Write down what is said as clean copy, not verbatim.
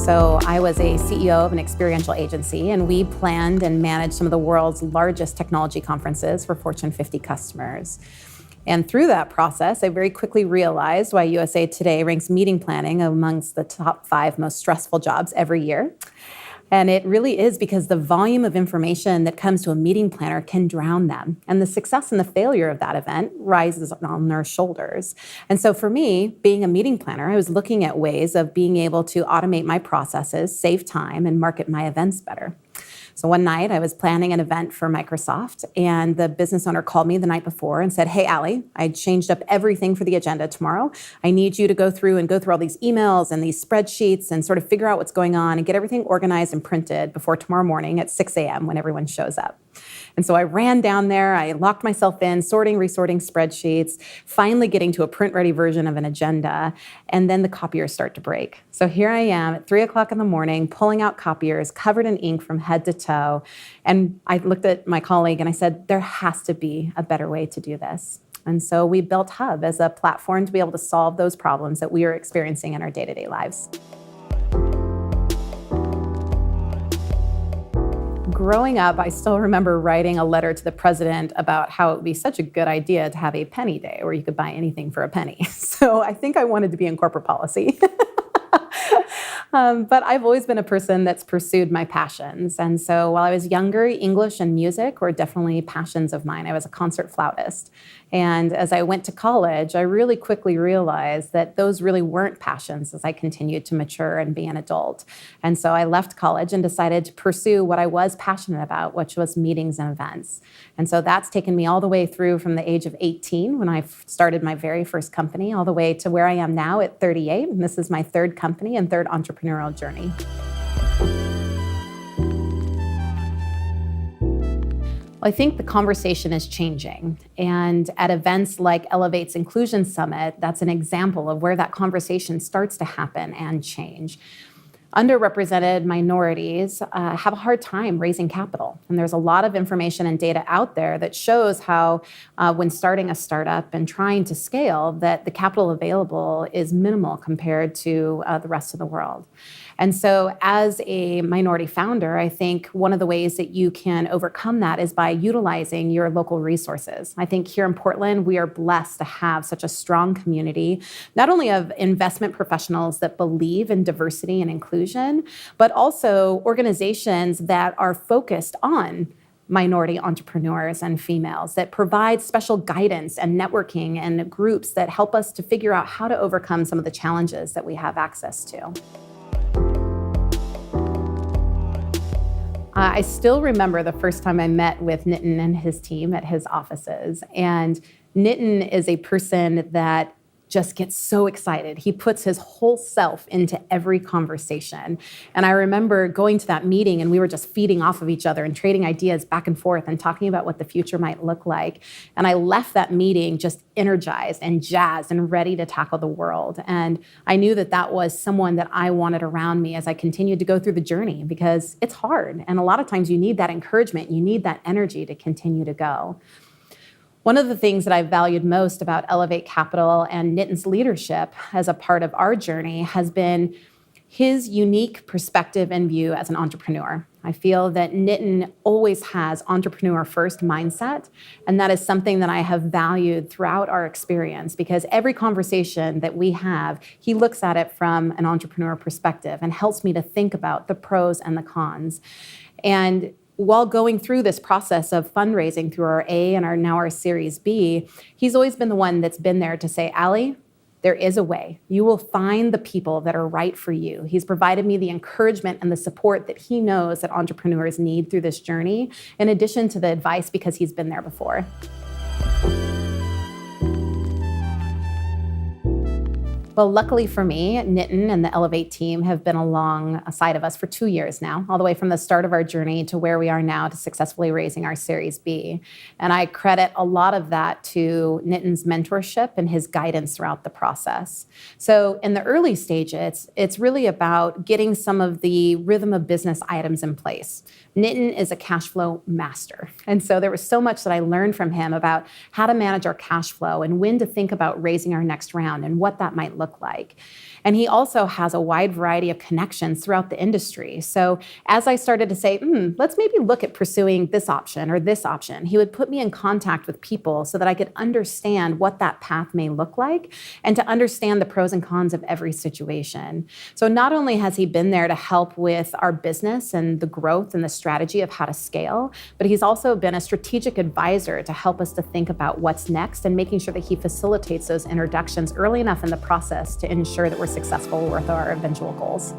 So I was a CEO of an experiential agency, and we planned and managed some of the world's largest technology conferences for Fortune 50 customers. And through that process, I very quickly realized why USA Today ranks meeting planning amongst the top 5 most stressful jobs every year. And it really is because the volume of information that comes to a meeting planner can drown them. And the success and the failure of that event rises on their shoulders. And so for me, being a meeting planner, I was looking at ways of being able to automate my processes, save time, and market my events better. So one night I was planning an event for Microsoft, and the business owner called me the night before and said, "Hey, Allie, I changed up everything for the agenda tomorrow. I need you to go through all these emails and these spreadsheets and sort of figure out what's going on and get everything organized and printed before tomorrow morning at 6 a.m. when everyone shows up." And so I ran down there, I locked myself in, resorting spreadsheets, finally getting to a print-ready version of an agenda, and then the copiers start to break. So here I am at 3 o'clock in the morning, pulling out copiers, covered in ink from head to toe. And I looked at my colleague and I said, there has to be a better way to do this. And so we built Hubb as a platform to be able to solve those problems that we are experiencing in our day-to-day lives. Growing up, I still remember writing a letter to the president about how it would be such a good idea to have a penny day where you could buy anything for a penny. So I think I wanted to be in corporate policy. But I've always been a person that's pursued my passions. And so while I was younger, English and music were definitely passions of mine. I was a concert flautist. And as I went to college, I really quickly realized that those really weren't passions as I continued to mature and be an adult. And so I left college and decided to pursue what I was passionate about, which was meetings and events. And so that's taken me all the way through from the age of 18 when I started my very first company, all the way to where I am now at 38. And this is my third company and third entrepreneurial journey. I think the conversation is changing. And at events like Elevate's Inclusion Summit, that's an example of where that conversation starts to happen and change. Underrepresented minorities have a hard time raising capital. And there's a lot of information and data out there that shows how when starting a startup and trying to scale, that the capital available is minimal compared to the rest of the world. And so as a minority founder, I think one of the ways that you can overcome that is by utilizing your local resources. I think here in Portland, we are blessed to have such a strong community, not only of investment professionals that believe in diversity and inclusion, but also organizations that are focused on minority entrepreneurs and females, that provide special guidance and networking and groups that help us to figure out how to overcome some of the challenges that we have access to. I still remember the first time I met with Nitin and his team at his offices. And Nitin is a person that just gets so excited. He puts his whole self into every conversation. And I remember going to that meeting and we were just feeding off of each other and trading ideas back and forth and talking about what the future might look like. And I left that meeting just energized and jazzed and ready to tackle the world. And I knew that that was someone that I wanted around me as I continued to go through the journey, because it's hard. And a lot of times you need that encouragement, you need that energy to continue to go. One of the things that I've valued most about Elevate Capital and Nitin's leadership as a part of our journey has been his unique perspective and view as an entrepreneur. I feel that Nitin always has entrepreneur-first mindset, and that is something that I have valued throughout our experience, because every conversation that we have, he looks at it from an entrepreneur perspective and helps me to think about the pros and the cons. And while going through this process of fundraising through our A and now our Series B, he's always been the one that's been there to say, Allie, there is a way. You will find the people that are right for you. He's provided me the encouragement and the support that he knows that entrepreneurs need through this journey, in addition to the advice because he's been there before. Well, luckily for me, Nitin and the Elevate team have been alongside of us for 2 years now, all the way from the start of our journey to where we are now to successfully raising our Series B. And I credit a lot of that to Nitin's mentorship and his guidance throughout the process. So in the early stages, it's really about getting some of the rhythm of business items in place. Nitin is a cash flow master. And so there was so much that I learned from him about how to manage our cash flow and when to think about raising our next round and what that might look look like. And he also has a wide variety of connections throughout the industry. So as I started to say, let's maybe look at pursuing this option or this option, he would put me in contact with people so that I could understand what that path may look like and to understand the pros and cons of every situation. So not only has he been there to help with our business and the growth and the strategy of how to scale, but he's also been a strategic advisor to help us to think about what's next and making sure that he facilitates those introductions early enough in the process to ensure that we're successful with our eventual goals.